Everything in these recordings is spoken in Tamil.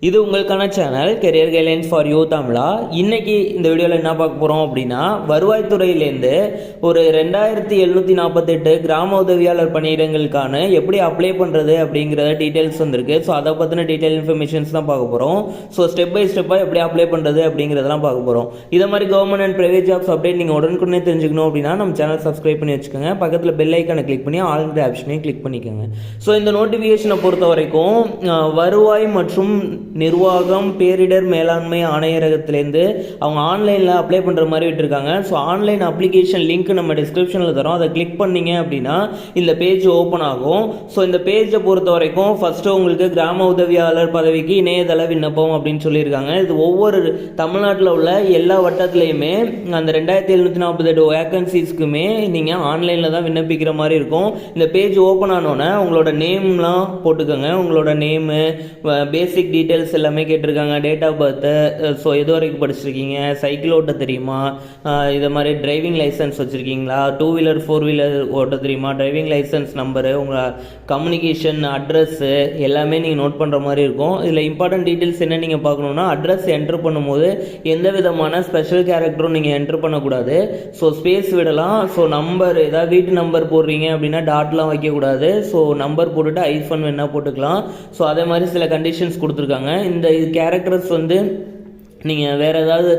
இது உங்களுக்கான channel career guidelines for you தமிழா. இன்னைக்கு இந்த வீடியோவில் என்ன பார்க்க போகிறோம் அப்படின்னா, வருவாய்த்துறையிலேருந்து ஒரு 2748 கிராம உதவியாளர் பணியிடங்களுக்கான எப்படி அப்ளை பண்ணுறது அப்படிங்கிற டீட்டெயில்ஸ் வந்திருக்கு. ஸோ அதை பற்றின டீட்டெயில் இன்ஃபர்மேஷன்ஸ் தான் பார்க்க போகிறோம். ஸோ ஸ்டெப் பை ஸ்டெப்பாக எப்படி அப்ளை பண்ணுறது அப்படிங்கிறதெல்லாம் பார்க்க போகிறோம். இதை மாதிரி government and private jobs update நீங்கள் உடனுக்குடனே தெரிஞ்சுக்கணும் அப்படின்னா நம்ம சேனல் சப்ஸ்கிரைப் பண்ணி வச்சுக்கோங்க. பக்கத்தில் பெல் ஐக்கானை கிளிக் பண்ணி ஆல்ரெடி ஆப்ஷனையும் கிளிக் பண்ணிக்கோங்க. ஸோ இந்த நோட்டிஃபிகேஷனை பொறுத்த வரைக்கும் வருவாய் மற்றும் நிர்வாகம் பேரிடர் மேலாண்மை ஆணையரகத்திலேருந்து அவங்க ஆன்லைனில் அப்ளை பண்ணுற மாதிரி விட்டுருக்காங்க. ஸோ ஆன்லைன் அப்ளிகேஷன் லிங்க் நம்ம டிஸ்கிரிப்ஷனில் தரோம். அதை கிளிக் பண்ணிங்க அப்படின்னா இந்த பேஜ் ஓப்பன் ஆகும். ஸோ இந்த பேஜை பொறுத்த வரைக்கும் ஃபஸ்ட்டு உங்களுக்கு கிராம உதவியாளர் பதவிக்கு இணையதள விண்ணப்பம் அப்படின்னு சொல்லியிருக்காங்க. இது ஒவ்வொரு தமிழ்நாட்டில் உள்ள எல்லா வட்டத்துலையுமே அந்த 2748 வேக்கன்சிஸ்க்குமே நீங்கள் ஆன்லைனில் தான் விண்ணப்பிக்கிற மாதிரி இருக்கும். இந்த பேஜ் ஓப்பன் ஆனோன்னே உங்களோட நேம்லாம் போட்டுக்கோங்க. உங்களோட நேமு, பேசிக் டீட்டெயில்ஸ் எல்லாமே கேட்டிருக்காங்க. டேட் ஆஃப் பர்த்து, ஸோ எது வரைக்கும் படிச்சிருக்கீங்க, சைக்கிள் ஓட்ட தெரியுமா, இதை மாதிரி டிரைவிங் லைசன்ஸ் வச்சுருக்கீங்களா, 2 வீலர் 4 வீலர் ஓட்ட தெரியுமா, டிரைவிங் லைசன்ஸ் நம்பரு, உங்கள் கம்யூனிகேஷன் அட்ரஸ்ஸு எல்லாமே நீங்கள் நோட் பண்ணுற மாதிரி இருக்கும். இதில் இம்பார்ட்டன்ட் டீட்டெயில்ஸ் என்ன நீங்கள் பார்க்கணுன்னா, அட்ரஸ் என்ட்ரு பண்ணும்போது எந்த விதமான ஸ்பெஷல் கேரக்டரும் நீங்கள் என்ட்ரு பண்ணக்கூடாது. ஸோ ஸ்பேஸ் விடலாம். ஸோ நம்பர் ஏதாவது வீட்டு நம்பர் போடுறீங்க அப்படின்னா டாட்லாம் வைக்கக்கூடாது. ஸோ நம்பர் போட்டுட்டு ஐஃபோன் வேணா போட்டுக்கலாம். ஸோ அதே மாதிரி சில கண்டிஷன்ஸ் கொடுத்துருக்காங்க. இந்த கேரக்டர்ஸ் வந்து நீங்கள் வேறு ஏதாவது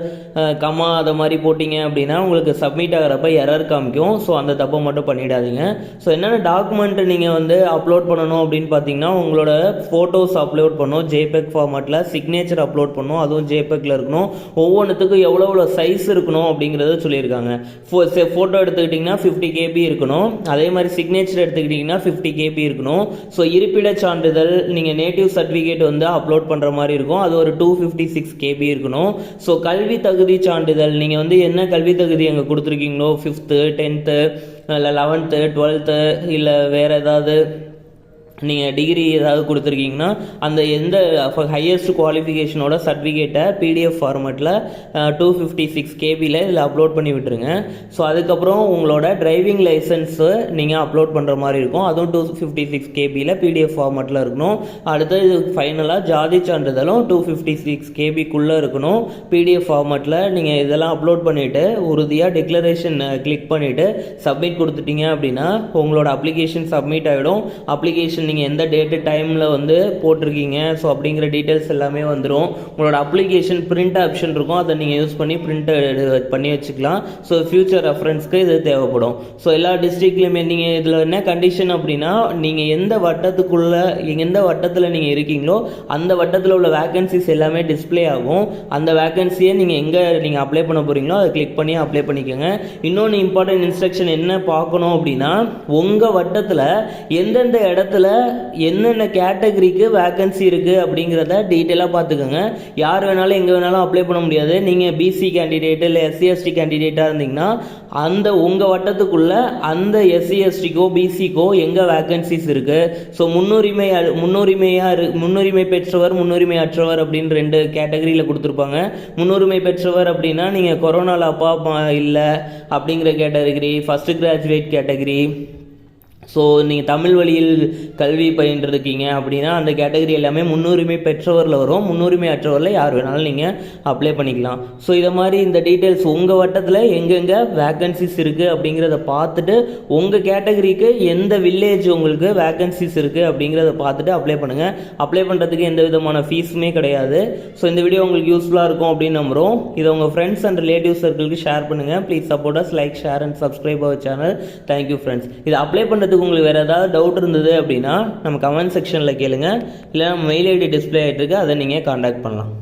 கமா அதை மாதிரி போட்டிங்க அப்படின்னா உங்களுக்கு சப்மிட் ஆகிறப்ப எரர் காமிக்கும். ஸோ அந்த தப்பை மட்டும் பண்ணிடாதீங்க. ஸோ என்னென்ன டாக்குமெண்ட்டு நீங்கள் வந்து அப்லோட் பண்ணணும் அப்படின்னு பார்த்தீங்கன்னா, உங்களோட ஃபோட்டோஸ் அப்லோட் பண்ணணும் ஜேபெக் ஃபார்மேட்டில், சிக்னேச்சர் அப்லோட் பண்ணணும், அதுவும் ஜேபெக்கில் இருக்கணும். ஒவ்வொன்றுத்துக்கும் எவ்வளோ சைஸ் இருக்கணும் அப்படிங்கிறத சொல்லியிருக்காங்க. ஃபோட்டோ எடுத்துக்கிட்டிங்கன்னா 50 KB இருக்கணும். அதே மாதிரி சிக்னேச்சர் எடுத்துக்கிட்டிங்கன்னா 50 KB இருக்கணும். ஸோ இருப்பிட சான்றிதழ் நீங்கள் நேட்டிவ் சர்டிஃபிகேட் வந்து அப்லோட் பண்ணுற மாதிரி இருக்கும். அது ஒரு 256 KB இருக்கணும். ஸோ கல்வி தகுதி சான்றிதழ் நீங்கள் வந்து என்ன கல்வி தகுதி அங்கே கொடுத்துருக்கீங்களோ, 5th 10th இல்லை 11th 12th இல்லை வேறு ஏதாவது நீங்கள் டிகிரி ஏதாவது கொடுத்துருக்கீங்கன்னா அந்த எந்த ஹையஸ்ட் குவாலிஃபிகேஷனோட சர்டிஃபிகேட்டை PDF ஃபார்மேட்டில் 256 KBயில் இதில் அப்லோட் பண்ணி விட்டுருங்க. ஸோ அதுக்கப்புறம் உங்களோட டிரைவிங் லைசன்ஸு நீங்கள் அப்லோட் பண்ணுற மாதிரி இருக்கும். அதுவும் 256 KBயில் PDF ஃபார்மேட்டில் இருக்கணும். அடுத்தது ஃபைனலாக ஜாதி சான்றிதழும் 256 KBக்குள்ளே இருக்கணும். PDF ஃபார்மேட்டில் நீங்கள் இதெல்லாம் அப்லோட் பண்ணிவிட்டு உறுதியாக டிக்ளரேஷன் கிளிக் பண்ணிவிட்டு சப்மிட் கொடுத்துட்டீங்க அப்படின்னா உங்களோட அப்ளிகேஷன் சப்மிட் ஆகிடும். அப்ளிகேஷன் நீங்கள் எந்த டேட்டு டைமில் வந்து போட்டிருக்கீங்க ஸோ அப்படிங்கிற டீட்டெயில்ஸ் எல்லாமே வந்துடும். உங்களோட அப்ளிகேஷன் பிரிண்ட் ஆப்ஷன் இருக்கும். அதை நீங்கள் யூஸ் பண்ணி பிரிண்ட் பண்ணி வச்சுக்கலாம். ஸோ ஃபியூச்சர் ரெஃபரன்ஸ்க்கு இது தேவைப்படும். ஸோ எல்லா டிஸ்ட்ரிக்ட்லையுமே நீங்கள் இதில் என்ன கண்டிஷன் அப்படின்னா, நீங்கள் எந்த வட்டத்துக்குள்ளே எந்த வட்டத்தில் நீங்கள் இருக்கீங்களோ அந்த வட்டத்தில் உள்ள வேக்கன்சிஸ் எல்லாமே டிஸ்பிளே ஆகும். அந்த வேக்கன்சியை நீங்கள் எங்கே நீங்கள் அப்ளை பண்ண போகிறீங்களோ அதை கிளிக் பண்ணி அப்ளை பண்ணிக்கோங்க. இன்னொன்று இம்பார்ட்டன்ட் இன்ஸ்ட்ரக்ஷன் என்ன பார்க்கணும் அப்படின்னா, உங்கள் வட்டத்தில் எந்தெந்த இடத்துல என்னென்ன கேட்டகரிக்கு வேக்கன்சி இருக்குது அப்படிங்கிறத டீட்டெயிலாக பார்த்துக்கோங்க. யார் வேணாலும் எங்கே வேணாலும் அப்ளை பண்ண முடியாது. நீங்கள் BC கேண்டிடேட்டு இல்லை SC ST கேண்டிடேட்டாக இருந்தீங்கன்னா அந்த உங்கள் வட்டத்துக்குள்ளே அந்த SC STக்கோ BCக்கோ எங்கே வேக்கன்சிஸ் இருக்குது. ஸோ முன்னுரிமை பெற்றவர் முன்னுரிமை அற்றவர் அப்படின்னு 2 கேட்டகரியில் கொடுத்துருப்பாங்க. முன்னுரிமை பெற்றவர் அப்படின்னா நீங்கள் கொரோனாவில் அப்பா இல்லை அப்படிங்கிற category, first graduate category. So நீங்கள் தமிழ் வழியில் கல்வி பயின்றிருக்கீங்க அப்படின்னா அந்த கேட்டகரி எல்லாமே முன்னுரிமை பெற்றவரில் வரும். முன்னுரிமை அற்றவரில் யார் வேணாலும் நீங்கள் அப்ளை பண்ணிக்கலாம். ஸோ இதை மாதிரி இந்த டீட்டெயில்ஸ் உங்கள் வட்டத்தில் எங்கெங்கே வேக்கன்சிஸ் இருக்குது அப்படிங்கிறத பார்த்துட்டு உங்கள் கேட்டகரிக்கு எந்த வில்லேஜ் உங்களுக்கு வேக்கன்சிஸ் இருக்குது அப்படிங்கிறத பார்த்துட்டு அப்ளை பண்ணுங்கள். அப்ளை பண்ணுறதுக்கு எந்த விதமான ஃபீஸுமே கிடையாது. ஸோ இந்த வீடியோ உங்களுக்கு யூஸ்ஃபுல்லாக இருக்கும் அப்படின்னு நம்புகிறோம். இதை உங்கள் ஃப்ரெண்ட்ஸ் அண்ட் ரிலேட்டிவ் சர்க்கிளுக்கு ஷேர் பண்ணுங்கள். Please support us, like, share and subscribe our channel. Thank you friends. இது அப்ளை பண்ணுறதுக்கு உங்களுக்கு வேறு ஏதாவது டவுட் இருந்தது அப்படின்னா நம்ம கமெண்ட் செக்ஷனில் கேளுங்க. இல்லை நம்ம மெயில் ID டிஸ்பிளே ஆகிட்டு இருக்கு, அதை நீங்கள் காண்டாக்ட் பண்ணலாம்.